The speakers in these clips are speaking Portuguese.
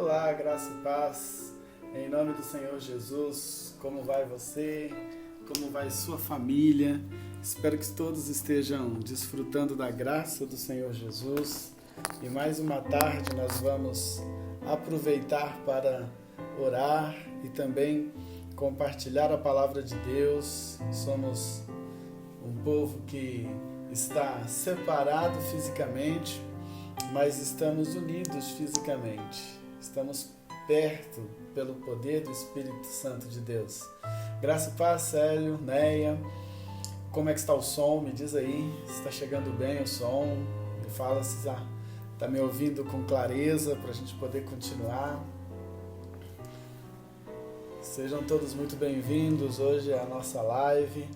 Olá, graça e paz, em nome do Senhor Jesus, como vai você? Como vai sua família? Espero que todos estejam desfrutando da graça do Senhor Jesus. E mais uma tarde nós vamos aproveitar para orar e também compartilhar a palavra de Deus. Somos um povo que está separado fisicamente, mas estamos unidos fisicamente. Estamos perto pelo poder do Espírito Santo de Deus. Graça e paz, Célio, Neia. Como é que está o som? Me diz aí se está chegando bem o som. Me fala se está me ouvindo com clareza para a gente poder continuar. Sejam todos muito bem-vindos. Hoje é a nossa live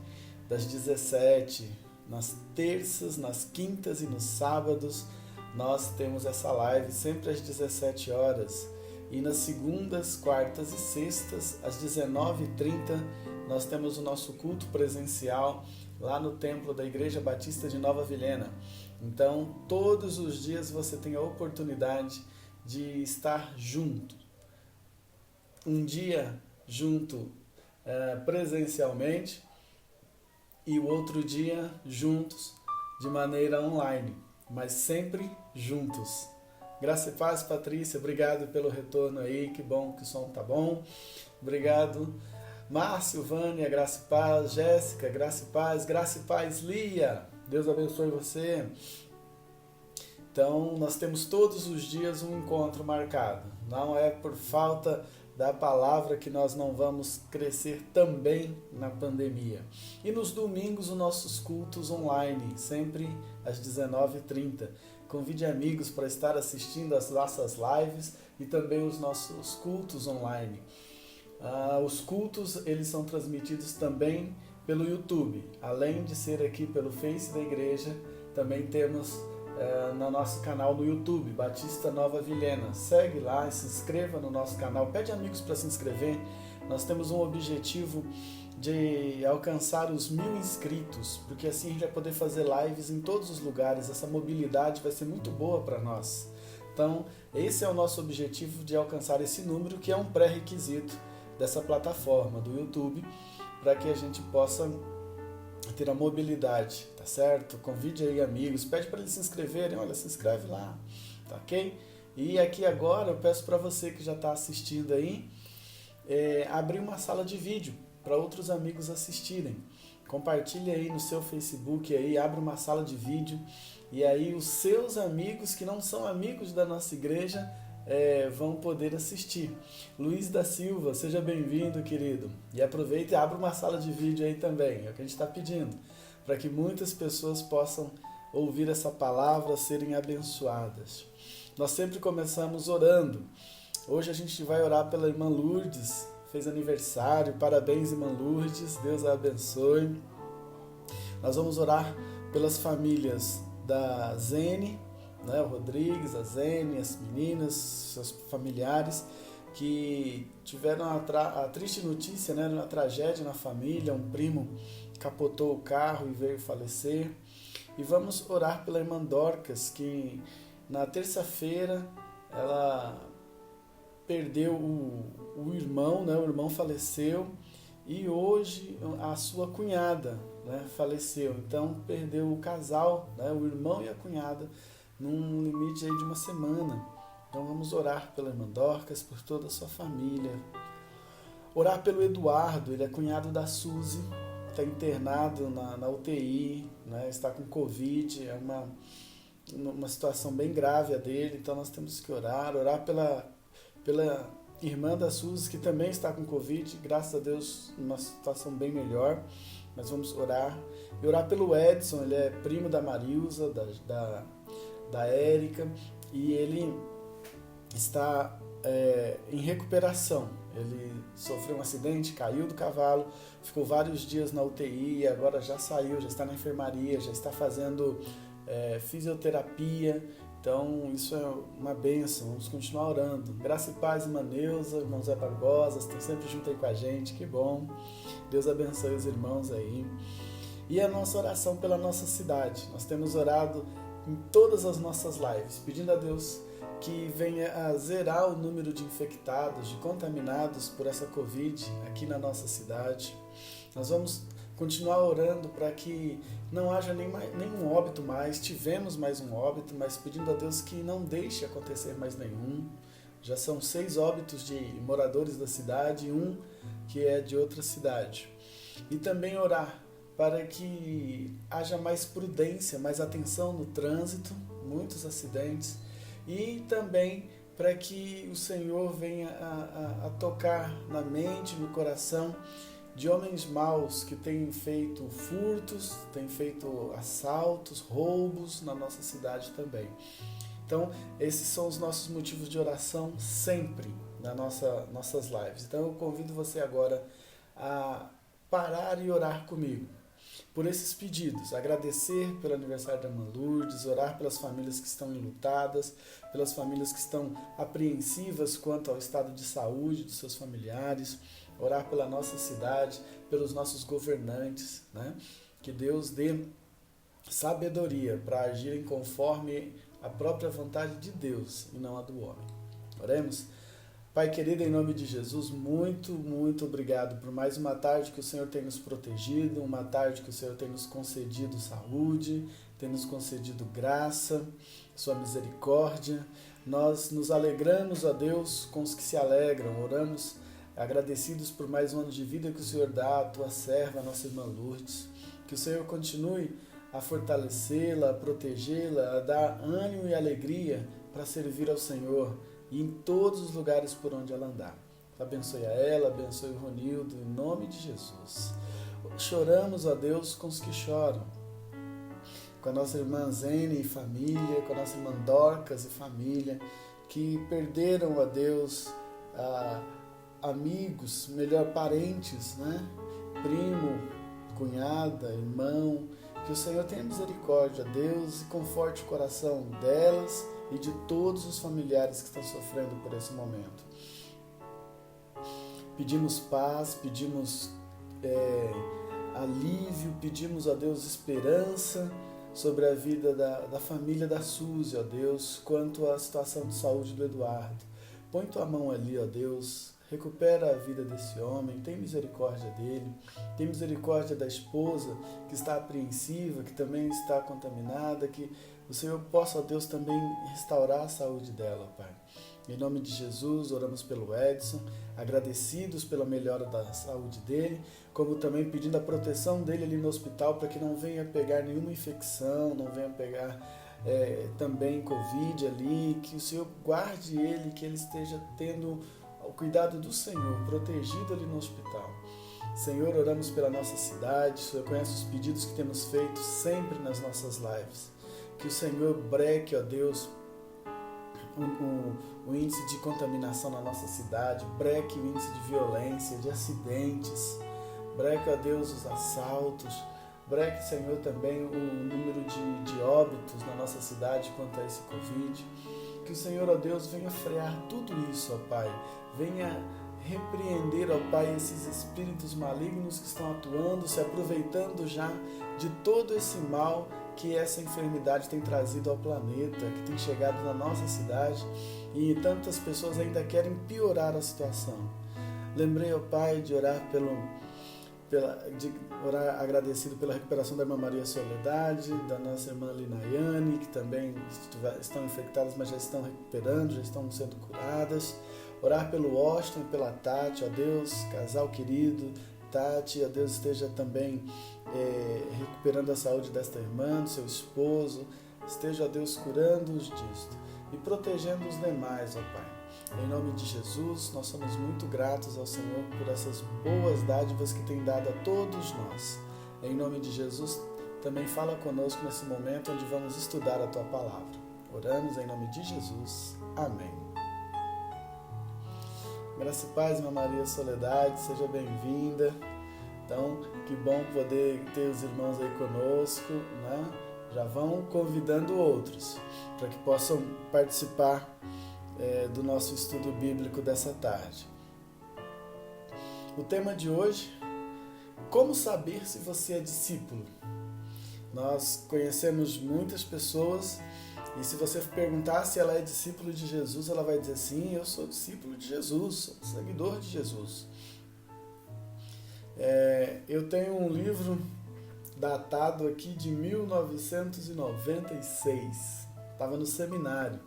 das 17, nas terças, nas quintas e nos sábados. Nós temos essa live sempre às 17 horas e nas segundas, quartas e sextas, às 19h30, nós temos o nosso culto presencial lá no templo da Igreja Batista de Nova Vilhena. Então, todos os dias você tem a oportunidade de estar junto. Um dia junto presencialmente e o outro dia juntos de maneira online, mas sempre juntos. Graça e paz, Patrícia, obrigado pelo retorno aí, que bom que o som tá bom. Obrigado, Márcio, Vânia, graça e paz, Jéssica, graça e paz, Lia, Deus abençoe você. Então, nós temos todos os dias um encontro marcado, não é por falta da palavra que nós não vamos crescer também na pandemia. E nos domingos, os nossos cultos online, sempre às 19h30. Convide amigos para estar assistindo as nossas lives e também os nossos cultos online. Os cultos, eles são transmitidos também pelo YouTube. Além de ser aqui pelo Face da igreja, também temos no nosso canal no YouTube, Batista Nova Vilhena. Segue lá, se inscreva no nosso canal, pede amigos para se inscrever. Nós temos um objetivo de alcançar os 1000 inscritos, porque assim a gente vai poder fazer lives em todos os lugares. Essa mobilidade vai ser muito boa para nós. Então, esse é o nosso objetivo, de alcançar esse número, que é um pré-requisito dessa plataforma do YouTube, para que a gente possa ter a mobilidade, tá certo? Convide aí amigos, pede para eles se inscreverem, olha, se inscreve lá, tá ok? E aqui agora eu peço para você que já está assistindo aí, abrir uma sala de vídeo para outros amigos assistirem. Compartilhe aí no seu Facebook, aí, abre uma sala de vídeo, e aí os seus amigos que não são amigos da nossa igreja vão poder assistir. Luiz da Silva, seja bem-vindo, querido. E aproveita e abre uma sala de vídeo aí também, é o que a gente está pedindo, para que muitas pessoas possam ouvir essa palavra, serem abençoadas. Nós sempre começamos orando. Hoje a gente vai orar pela irmã Lourdes, fez aniversário, parabéns, irmã Lourdes, Deus a abençoe. Nós vamos orar pelas famílias da Zene, né, o Rodrigues, a Zene, as meninas, seus familiares, que tiveram a triste notícia, né, uma tragédia na família, um primo capotou o carro e veio falecer. E vamos orar pela irmã Dorcas, que na terça-feira ela perdeu o irmão, né, o irmão faleceu, e hoje a sua cunhada, né, faleceu. Então perdeu o casal, né, o irmão e a cunhada, num limite aí de uma semana. Então vamos orar pela irmã Dorcas, por toda a sua família. Orar pelo Eduardo, ele é cunhado da Suzy, está internado na UTI, né, está com Covid, é uma situação bem grave a dele, então nós temos que orar pela irmã da Suzy, que também está com Covid, graças a Deus, uma situação bem melhor, mas vamos orar. E orar pelo Edson, ele é primo da Marilza, da Érica, e ele está em recuperação. Ele sofreu um acidente, caiu do cavalo, ficou vários dias na UTI, e agora já saiu, já está na enfermaria, já está fazendo fisioterapia. Então isso é uma bênção, vamos continuar orando. Graça e paz, irmã Neuza, irmão Zé Barbosa, estão sempre junto aí com a gente, que bom. Deus abençoe os irmãos aí. E a nossa oração pela nossa cidade. Nós temos orado em todas as nossas lives, pedindo a Deus que venha a zerar o número de infectados, de contaminados por essa Covid aqui na nossa cidade. Nós vamos continuar orando para que não haja nenhum óbito mais. Tivemos mais um óbito, mas pedindo a Deus que não deixe acontecer mais nenhum. Já são 6 óbitos de moradores da cidade e 1 que é de outra cidade. E também orar para que haja mais prudência, mais atenção no trânsito, muitos acidentes, e também para que o Senhor venha a tocar na mente, no coração de homens maus que têm feito furtos, têm feito assaltos, roubos na nossa cidade também. Então, esses são os nossos motivos de oração sempre nas nossas lives. Então, eu convido você agora a parar e orar comigo por esses pedidos, agradecer pelo aniversário da irmã Lourdes, orar pelas famílias que estão enlutadas, pelas famílias que estão apreensivas quanto ao estado de saúde dos seus familiares, orar pela nossa cidade, pelos nossos governantes, né? Que Deus dê sabedoria para agirem conforme a própria vontade de Deus e não a do homem. Oremos? Pai querido, em nome de Jesus, muito, muito obrigado por mais uma tarde que o Senhor tem nos protegido, uma tarde que o Senhor tem nos concedido saúde, tem nos concedido graça, sua misericórdia. Nós nos alegramos, ó Deus, com os que se alegram, oramos agradecidos por mais um ano de vida que o Senhor dá à tua serva, a nossa irmã Lourdes. Que o Senhor continue a fortalecê-la, a protegê-la, a dar ânimo e alegria para servir ao Senhor e em todos os lugares por onde ela andar. Abençoe a ela, abençoe o Ronildo, em nome de Jesus. Choramos, ó Deus, com os que choram, com a nossa irmã Zene e família, com a nossa irmã Dorcas e família, que perderam, ó Deus, amigos, melhor parentes, né? Primo, cunhada, irmão. Que o Senhor tenha misericórdia, Deus, e conforte o coração delas e de todos os familiares que estão sofrendo por esse momento. Pedimos paz, pedimos alívio, pedimos a Deus esperança sobre a vida da família da Suzy, ó Deus, quanto à situação de saúde do Eduardo. Põe tua mão ali, ó Deus, recupera a vida desse homem, tem misericórdia dele, tem misericórdia da esposa que está apreensiva, que também está contaminada, que o Senhor possa, ó Deus, também restaurar a saúde dela, Pai. Em nome de Jesus, oramos pelo Edson, agradecidos pela melhora da saúde dele, como também pedindo a proteção dele ali no hospital para que não venha pegar nenhuma infecção, não venha pegar também Covid ali, que o Senhor guarde ele, que ele esteja tendo o cuidado do Senhor, protegido ali no hospital. Senhor, oramos pela nossa cidade, o Senhor conhece os pedidos que temos feito sempre nas nossas lives. Que o Senhor breque, ó Deus, o índice de contaminação na nossa cidade, breque o índice de violência, de acidentes, breque, ó Deus, os assaltos, breque, Senhor, também o número de óbitos na nossa cidade quanto a esse Covid. Que o Senhor, ó Deus, venha frear tudo isso, ó Pai. Venha repreender, ó Pai, esses espíritos malignos que estão atuando, se aproveitando já de todo esse mal que essa enfermidade tem trazido ao planeta, que tem chegado na nossa cidade e tantas pessoas ainda querem piorar a situação. Lembrei, ó Pai, de orar agradecido pela recuperação da irmã Maria Soledade, da nossa irmã Linayane, que também estão infectadas, mas já estão recuperando, já estão sendo curadas. Orar pelo Washington e pela Tati, ó Deus, casal querido, Tati, ó Deus, esteja também recuperando a saúde desta irmã, do seu esposo, esteja, ó Deus, curando-os disto e protegendo os demais, ó Pai. Em nome de Jesus, nós somos muito gratos ao Senhor por essas boas dádivas que tem dado a todos nós. Em nome de Jesus, também fala conosco nesse momento onde vamos estudar a Tua Palavra. Oramos em nome de Jesus. Amém. Graça e paz, irmã Maria Soledade, seja bem-vinda. Então, que bom poder ter os irmãos aí conosco, né? Já vão convidando outros para que possam participar do nosso estudo bíblico dessa tarde. O tema de hoje, como saber se você é discípulo? Nós conhecemos muitas pessoas E se você perguntar se ela é discípulo de Jesus, ela vai dizer sim, eu sou discípulo de Jesus, sou seguidor de Jesus. Eu tenho um livro datado aqui de 1996. Estava no seminário.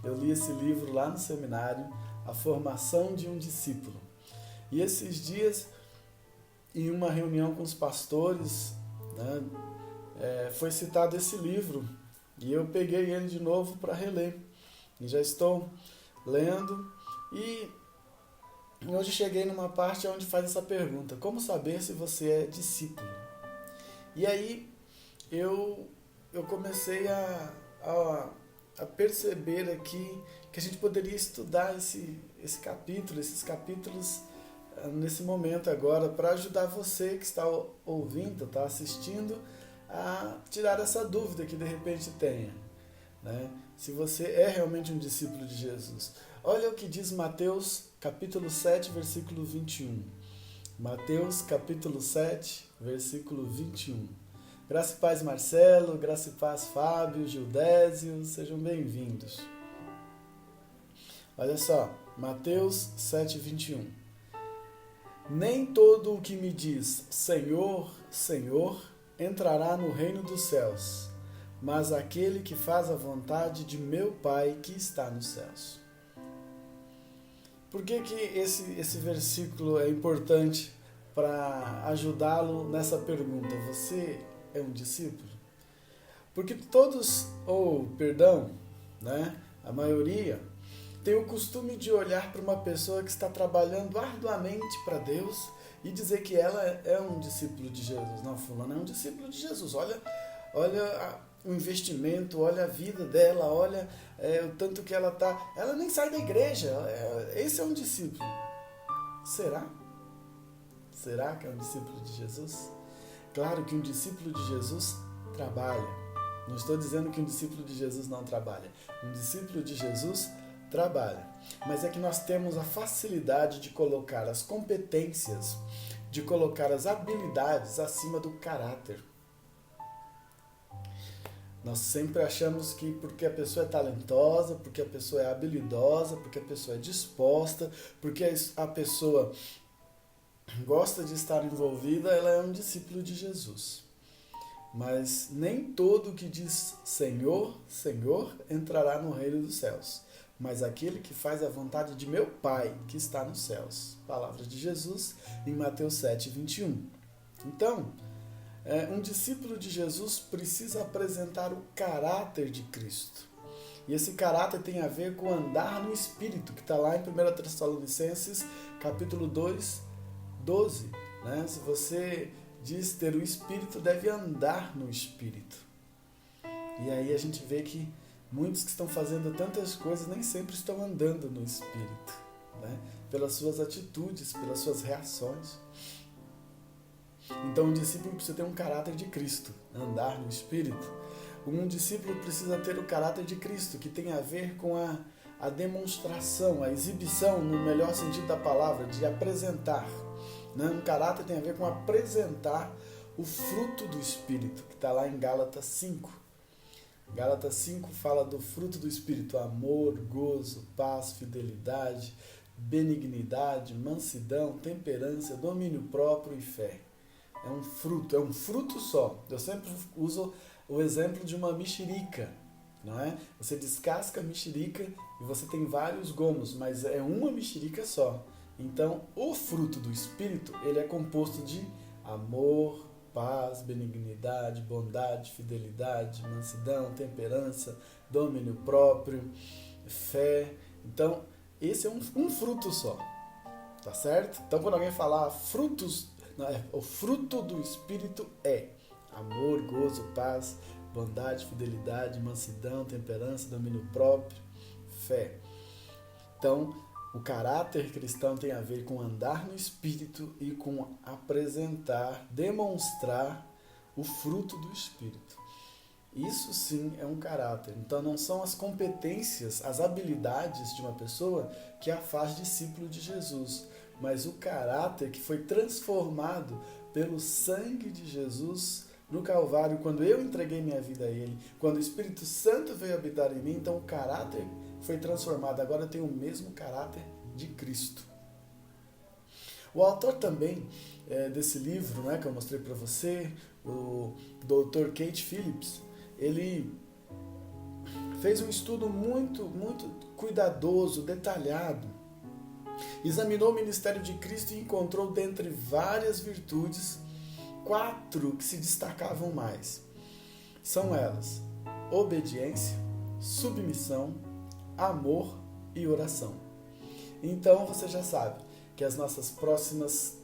Eu li esse livro lá no seminário, A Formação de um Discípulo. E esses dias, em uma reunião com os pastores, né, foi citado esse livro. E eu peguei ele de novo para reler. E já estou lendo. E hoje cheguei numa parte onde faz essa pergunta: como saber se você é discípulo? E aí eu comecei a perceber aqui que a gente poderia estudar esses capítulos nesse momento agora, para ajudar você que está ouvindo, está assistindo, a tirar essa dúvida que de repente tenha, né? Se você é realmente um discípulo de Jesus. Olha o que diz Mateus capítulo 7, versículo 21. Mateus capítulo 7, versículo 21. Graça e paz, Marcelo, graça e paz, Fábio, Gildésio, sejam bem-vindos. Olha só, Mateus 7, 21. Nem todo o que me diz Senhor, Senhor, entrará no reino dos céus, mas aquele que faz a vontade de meu Pai que está nos céus. Por que esse versículo é importante para ajudá-lo nessa pergunta? Você é um discípulo? Porque a maioria tem o costume de olhar para uma pessoa que está trabalhando arduamente para Deus e dizer que ela é um discípulo de Jesus. Não, fulano é um discípulo de Jesus. Olha o investimento, olha a vida dela, olha o tanto que ela está... Ela nem sai da igreja. Esse é um discípulo. Será? Será que é um discípulo de Jesus? Claro que um discípulo de Jesus trabalha. Não estou dizendo que um discípulo de Jesus não trabalha. Um discípulo de Jesus trabalha. Mas é que nós temos a facilidade de colocar as competências, de colocar as habilidades acima do caráter. Nós sempre achamos que porque a pessoa é talentosa, porque a pessoa é habilidosa, porque a pessoa é disposta, porque a pessoa gosta de estar envolvida, ela é um discípulo de Jesus. Mas nem todo que diz Senhor, Senhor, entrará no reino dos céus, mas aquele que faz a vontade de meu Pai que está nos céus. Palavra de Jesus em Mateus 7, 21. Então, um discípulo de Jesus precisa apresentar o caráter de Cristo. E esse caráter tem a ver com andar no Espírito, que está lá em 1 Tessalonicenses, capítulo 2, 12. Né? Se você diz ter o Espírito, deve andar no Espírito. E aí a gente vê que muitos que estão fazendo tantas coisas nem sempre estão andando no Espírito, né? Pelas suas atitudes, pelas suas reações. Então um discípulo precisa ter um caráter de Cristo, andar no Espírito. Um discípulo precisa ter o caráter de Cristo, que tem a ver com a demonstração, a exibição, no melhor sentido da palavra, de apresentar. Né? Um caráter tem a ver com apresentar o fruto do Espírito, que está lá em Gálatas 5. Gálatas 5 fala do fruto do Espírito: amor, gozo, paz, fidelidade, benignidade, mansidão, temperança, domínio próprio e fé. É um fruto só. Eu sempre uso o exemplo de uma mexerica, não é? Você descasca a mexerica e você tem vários gomos, mas é uma mexerica só. Então, o fruto do Espírito, ele é composto de amor, paz, benignidade, bondade, fidelidade, mansidão, temperança, domínio próprio, fé. Então, esse é um fruto só, tá certo? Então, quando alguém falar o fruto do Espírito é amor, gozo, paz, bondade, fidelidade, mansidão, temperança, domínio próprio, fé. Então, o caráter cristão tem a ver com andar no Espírito e com apresentar, demonstrar o fruto do Espírito. Isso sim é um caráter. Então não são as competências, as habilidades de uma pessoa que a faz discípulo de Jesus, mas o caráter que foi transformado pelo sangue de Jesus no Calvário, quando eu entreguei minha vida a Ele, quando o Espírito Santo veio habitar em mim, então o caráter foi transformado. Agora eu tenho o mesmo caráter de Cristo. O autor também desse livro, né, que eu mostrei para você, o Dr. Kate Phillips, ele fez um estudo muito cuidadoso, detalhado. Examinou o ministério de Cristo e encontrou, dentre várias virtudes, 4 que se destacavam mais. São elas: obediência, submissão, amor e oração. Então você já sabe que as nossas próximas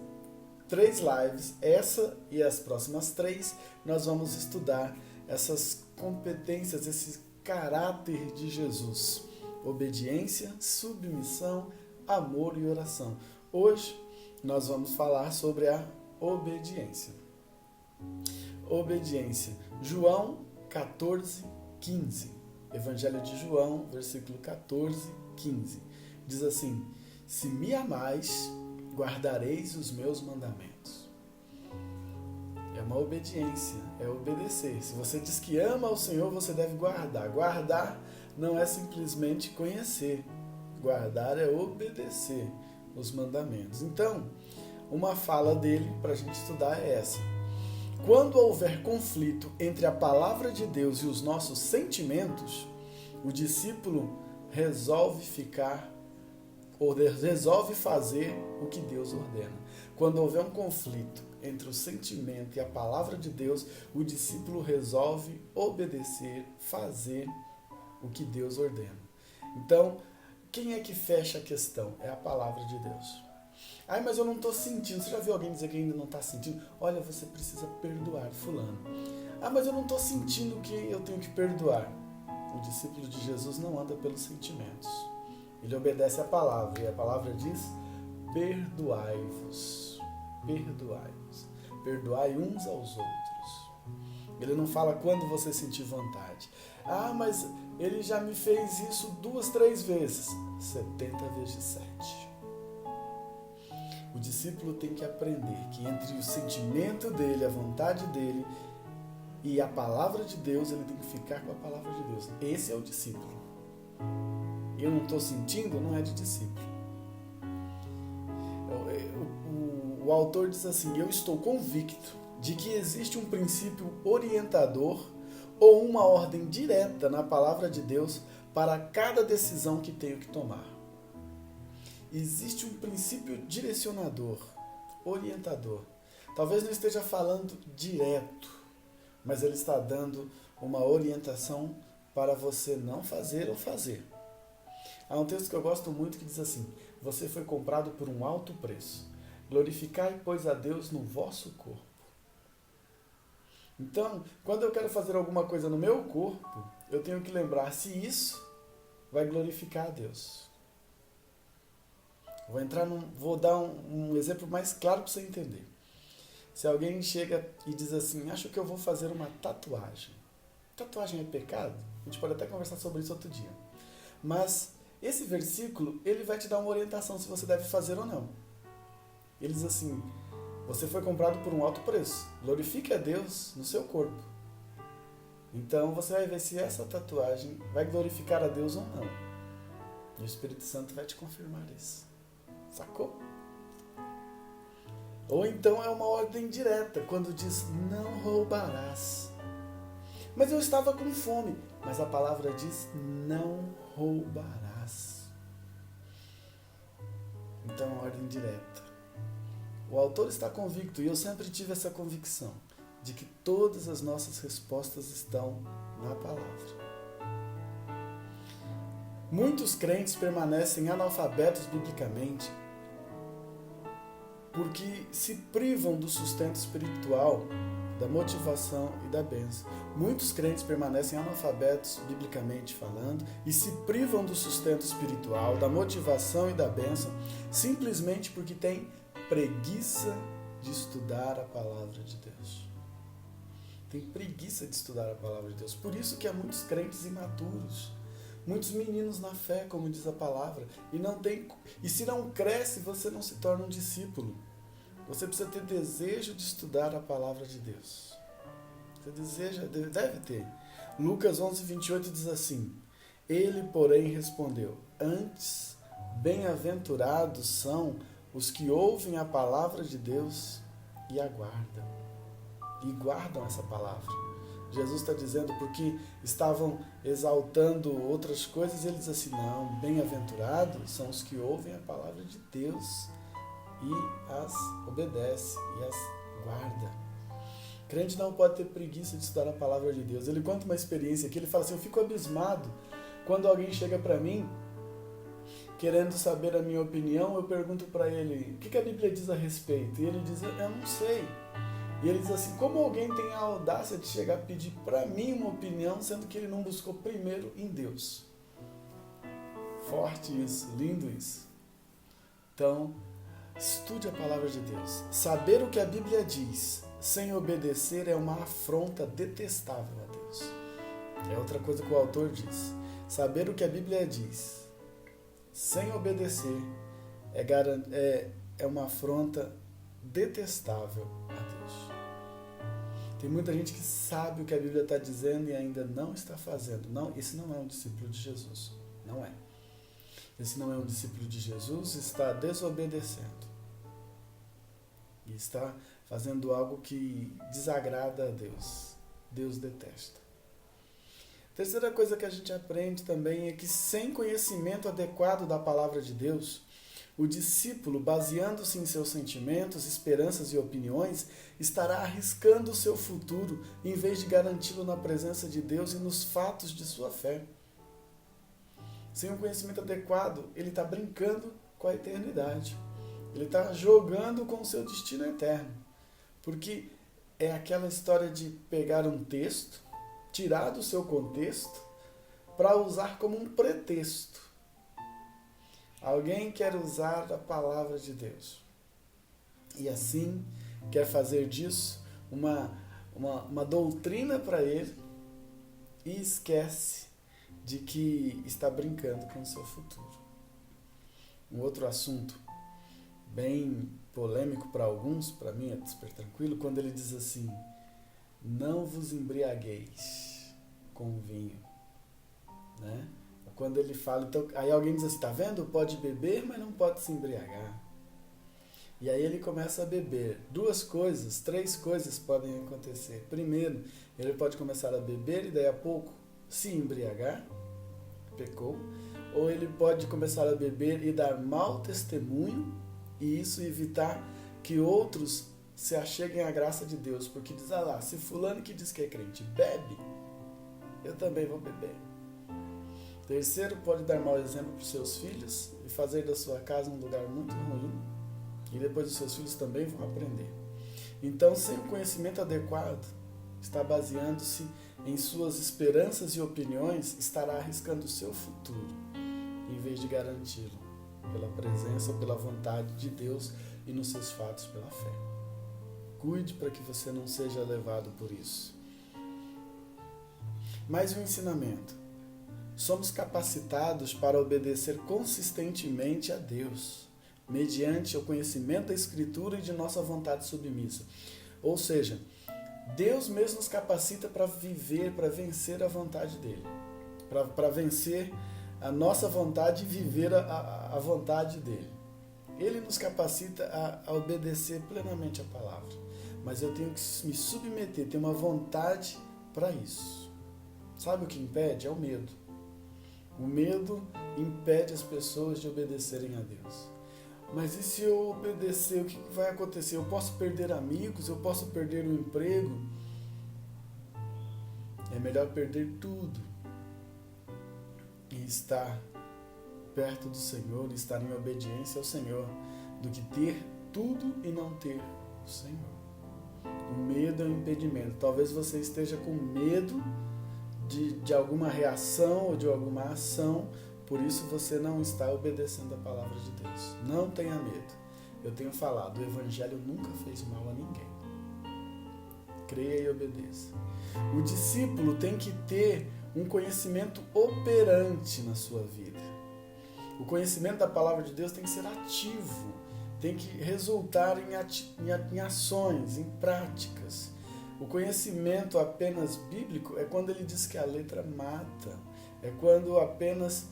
3 lives, essa e as próximas 3, nós vamos estudar essas competências, esse caráter de Jesus. Obediência, submissão, amor e oração. Hoje nós vamos falar sobre a obediência. Obediência. João 14:15. Evangelho de João, versículo 14:15. Diz assim: se me amais, guardareis os meus mandamentos. É uma obediência, é obedecer. Se você diz que ama ao Senhor, você deve guardar. Guardar não é simplesmente conhecer. Guardar é obedecer os mandamentos. Então, uma fala dele para a gente estudar é essa: quando houver conflito entre a palavra de Deus e os nossos sentimentos, o discípulo resolve fazer o que Deus ordena. Quando houver um conflito entre o sentimento e a palavra de Deus, o discípulo resolve obedecer, fazer o que Deus ordena. Então, quem é que fecha a questão? É a palavra de Deus. Ai, mas eu não estou sentindo. Você já viu alguém dizer que ainda não está sentindo? Olha, você precisa perdoar fulano. Ah, mas eu não estou sentindo que eu tenho que perdoar. O discípulo de Jesus não anda pelos sentimentos. Ele obedece à palavra. E a palavra diz: perdoai-vos. Perdoai-vos. Perdoai uns aos outros. Ele não fala quando você sentir vontade. Ah, mas ele já me fez isso 2, 3 vezes. 70 vezes 7. O discípulo tem que aprender que entre o sentimento dele, a vontade dele e a palavra de Deus, ele tem que ficar com a palavra de Deus. Esse é o discípulo. Eu não estou sentindo, não é de discípulo. O autor diz assim: eu estou convicto de que existe um princípio orientador ou uma ordem direta na palavra de Deus para cada decisão que tenho que tomar. Existe um princípio direcionador, orientador. Talvez não esteja falando direto, mas ele está dando uma orientação para você não fazer ou fazer. Há um texto que eu gosto muito que diz assim: você foi comprado por um alto preço. Glorificai, pois, a Deus no vosso corpo. Então, quando eu quero fazer alguma coisa no meu corpo, eu tenho que lembrar se isso vai glorificar a Deus. Vou dar um exemplo mais claro para você entender. Se alguém chega e diz assim: acho que eu vou fazer uma tatuagem. Tatuagem é pecado? A gente pode até conversar sobre isso outro dia. Mas esse versículo, ele vai te dar uma orientação se você deve fazer ou não. Ele diz assim: você foi comprado por um alto preço. Glorifique a Deus no seu corpo. Então você vai ver se essa tatuagem vai glorificar a Deus ou não. E o Espírito Santo vai te confirmar isso. Sacou? Ou então é uma ordem direta, quando diz: não roubarás. Mas eu estava com fome. Mas a palavra diz: não roubarás. Então é uma ordem direta. O autor está convicto, e eu sempre tive essa convicção, de que todas as nossas respostas estão na palavra. Muitos crentes permanecem analfabetos biblicamente porque se privam do sustento espiritual, da motivação e da bênção. Muitos crentes permanecem analfabetos biblicamente falando e se privam do sustento espiritual, da motivação e da bênção, simplesmente porque têm preguiça de estudar a palavra de Deus. Tem preguiça de estudar a palavra de Deus. Por isso que há muitos crentes imaturos, muitos meninos na fé, como diz a palavra, e se não cresce, você não se torna um discípulo. Você precisa ter desejo de estudar a palavra de Deus. Você deseja, deve ter. Lucas 11:28 diz assim: Ele, porém, respondeu: Antes, bem-aventurados são os que ouvem a palavra de Deus e aguardam. E guardam essa palavra. Jesus está dizendo, porque estavam exaltando outras coisas, ele diz assim: não, bem-aventurados são os que ouvem a palavra de Deus e as obedece e as guarda. Crente não pode ter preguiça de estudar a palavra de Deus. Ele conta uma experiência aqui, ele fala assim: eu fico abismado quando alguém chega para mim querendo saber a minha opinião. Eu pergunto para ele: o que a Bíblia diz a respeito? E ele diz: eu não sei. E ele diz assim: como alguém tem a audácia de chegar a pedir para mim uma opinião, sendo que ele não buscou primeiro em Deus? Forte isso, lindo isso. Então, estude a palavra de Deus. Saber o que a Bíblia diz sem obedecer é uma afronta detestável a Deus. É outra coisa que o autor diz. Saber o que a Bíblia diz sem obedecer é uma afronta detestável a Deus. Tem muita gente que sabe o que a Bíblia está dizendo e ainda não está fazendo. Não, esse não é um discípulo de Jesus. Não é. Esse não é um discípulo de Jesus, está desobedecendo. E está fazendo algo que desagrada a Deus. Deus detesta. Terceira coisa que a gente aprende também é que sem conhecimento adequado da palavra de Deus, o discípulo, baseando-se em seus sentimentos, esperanças e opiniões, estará arriscando o seu futuro em vez de garanti-lo na presença de Deus e nos fatos de sua fé. Sem um conhecimento adequado, ele está brincando com a eternidade. Ele está jogando com o seu destino eterno. Porque é aquela história de pegar um texto, tirar do seu contexto, para usar como um pretexto. Alguém quer usar a palavra de Deus. E assim quer fazer disso uma doutrina para ele e esquece de que está brincando com o seu futuro. Um outro assunto bem polêmico para alguns, para mim é super tranquilo, quando ele diz assim: não vos embriagueis com vinho, né? Quando ele fala, então, aí alguém diz assim: tá vendo? Pode beber, mas não pode se embriagar. E aí ele começa a beber. Três coisas podem acontecer. Primeiro, ele pode começar a beber e daí a pouco se embriagar, pecou. Ou ele pode começar a beber e dar mau testemunho, e isso evitar que outros se acheguem à graça de Deus, porque diz: ah lá, se fulano que diz que é crente bebe, eu também vou beber. Terceiro, pode dar mau exemplo para os seus filhos e fazer da sua casa um lugar muito ruim, e depois os seus filhos também vão aprender. Então, sem o conhecimento adequado, está baseando-se em suas esperanças e opiniões, estará arriscando o seu futuro, em vez de garanti-lo pela presença, pela vontade de Deus e nos seus fatos pela fé. Cuide para que você não seja levado por isso. Mais um ensinamento. Somos capacitados para obedecer consistentemente a Deus, mediante o conhecimento da Escritura e de nossa vontade submissa. Ou seja, Deus mesmo nos capacita para viver, para vencer a vontade dele, para vencer a nossa vontade e viver a vontade dele. Ele nos capacita a obedecer plenamente a palavra, mas eu tenho que me submeter, ter uma vontade para isso. Sabe o que impede? É o medo. O medo impede as pessoas de obedecerem a Deus. Mas e se eu obedecer, o que vai acontecer? Eu posso perder amigos, eu posso perder o emprego. É melhor perder tudo e estar perto do Senhor, estar em obediência ao Senhor, do que ter tudo e não ter o Senhor. O medo é um impedimento. Talvez você esteja com medo de alguma reação ou de alguma ação, por isso você não está obedecendo a palavra de Deus. Não tenha medo. Eu tenho falado, o Evangelho nunca fez mal a ninguém. Creia e obedeça. O discípulo tem que ter um conhecimento operante na sua vida. O conhecimento da palavra de Deus tem que ser ativo, tem que resultar em ações, em práticas. O conhecimento apenas bíblico é quando ele diz que a letra mata. É quando apenas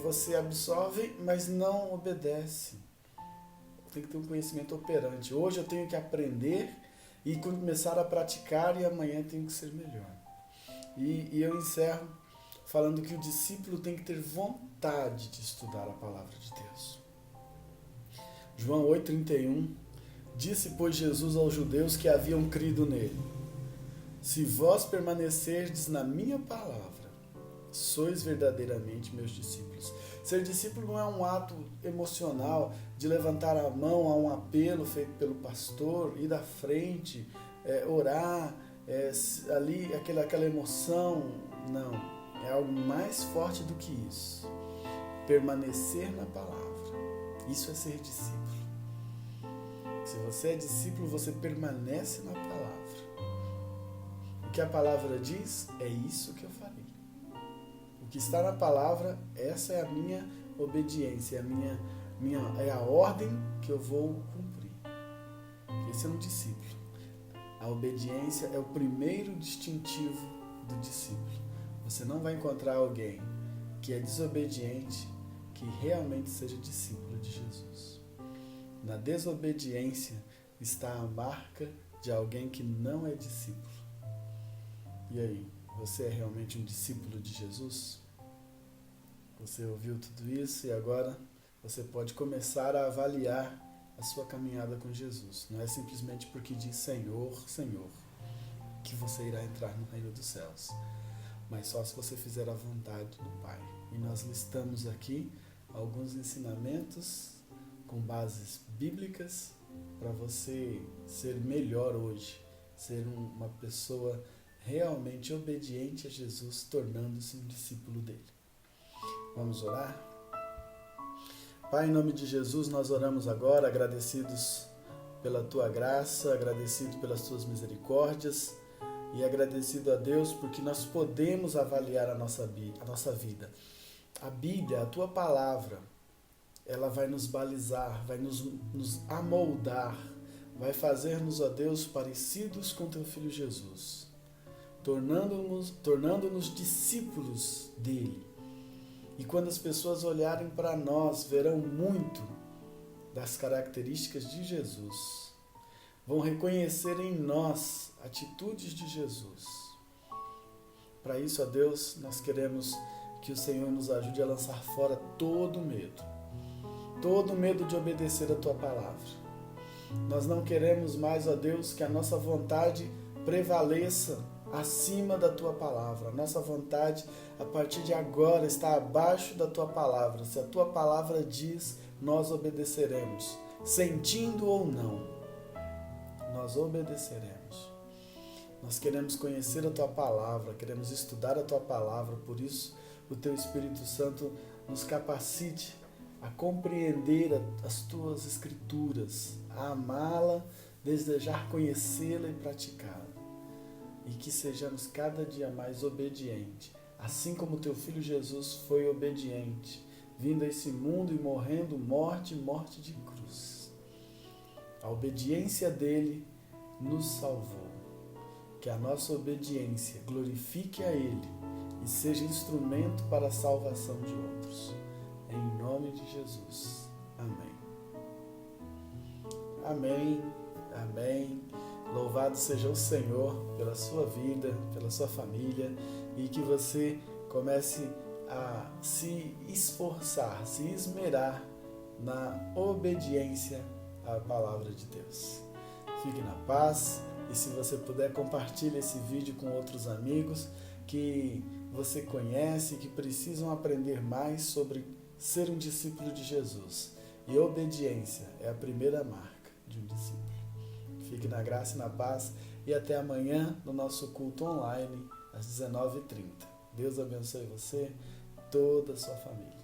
você absorve, mas não obedece. Tem que ter um conhecimento operante. Hoje eu tenho que aprender e começar a praticar, e amanhã tenho que ser melhor. E eu encerro falando que o discípulo tem que ter vontade de estudar a palavra de Deus. João 8,31 disse, pois, Jesus aos judeus que haviam crido nele: se vós permanecerdes na minha palavra, sois verdadeiramente meus discípulos. Ser discípulo não é um ato emocional de levantar a mão a um apelo feito pelo pastor, ir à frente, orar, ali aquela emoção. Não, é algo mais forte do que isso. Permanecer na palavra, isso é ser discípulo. Se você é discípulo, você permanece na palavra. O que a palavra diz, é isso que eu farei. O que está na palavra, essa é a minha obediência, é a ordem que eu vou cumprir. Esse é um discípulo. A obediência é o primeiro distintivo do discípulo. Você não vai encontrar alguém que é desobediente que realmente seja discípulo de Jesus. Na desobediência está a marca de alguém que não é discípulo. E aí, você é realmente um discípulo de Jesus? Você ouviu tudo isso e agora você pode começar a avaliar a sua caminhada com Jesus. Não é simplesmente porque diz Senhor, Senhor, que você irá entrar no reino dos céus, mas só se você fizer a vontade do Pai. E nós listamos aqui alguns ensinamentos com bases bíblicas para você ser melhor hoje, ser uma pessoa realmente obediente a Jesus, tornando-se um discípulo dele. Vamos orar? Pai, em nome de Jesus, nós oramos agora, agradecidos pela Tua graça, agradecidos pelas Tuas misericórdias e agradecido a Deus porque nós podemos avaliar a nossa vida. A Bíblia, a Tua Palavra, ela vai nos balizar, vai nos amoldar, vai fazer-nos, ó Deus, parecidos com Teu Filho Jesus, tornando-nos discípulos dele. E quando as pessoas olharem para nós, verão muito das características de Jesus. Vão reconhecer em nós atitudes de Jesus. Para isso, ó Deus, nós queremos que o Senhor nos ajude a lançar fora todo medo de obedecer a Tua palavra. Nós não queremos mais, ó Deus, que a nossa vontade prevaleça acima da Tua palavra. A nossa vontade, a partir de agora, está abaixo da Tua palavra. Se a Tua palavra diz, nós obedeceremos. Sentindo ou não, nós obedeceremos. Nós queremos conhecer a Tua palavra, queremos estudar a Tua palavra, por isso o Teu Espírito Santo nos capacite a compreender as Tuas Escrituras, a amá-la, desejar conhecê-la e praticá-la. E que sejamos cada dia mais obedientes, assim como Teu Filho Jesus foi obediente, vindo a esse mundo e morrendo morte de cruz. A obediência dele nos salvou. Que a nossa obediência glorifique a Ele e seja instrumento para a salvação de outros. Em nome de Jesus. Amém. Amém. Amém. Louvado seja o Senhor pela sua vida, pela sua família, e que você comece a se esforçar, se esmerar na obediência à palavra de Deus. Fique na paz, e se você puder, compartilhe esse vídeo com outros amigos que você conhece, que precisam aprender mais sobre ser um discípulo de Jesus. E obediência é a primeira marca de um discípulo. Fique na graça e na paz e até amanhã no nosso culto online às 19h30. Deus abençoe você, toda a sua família.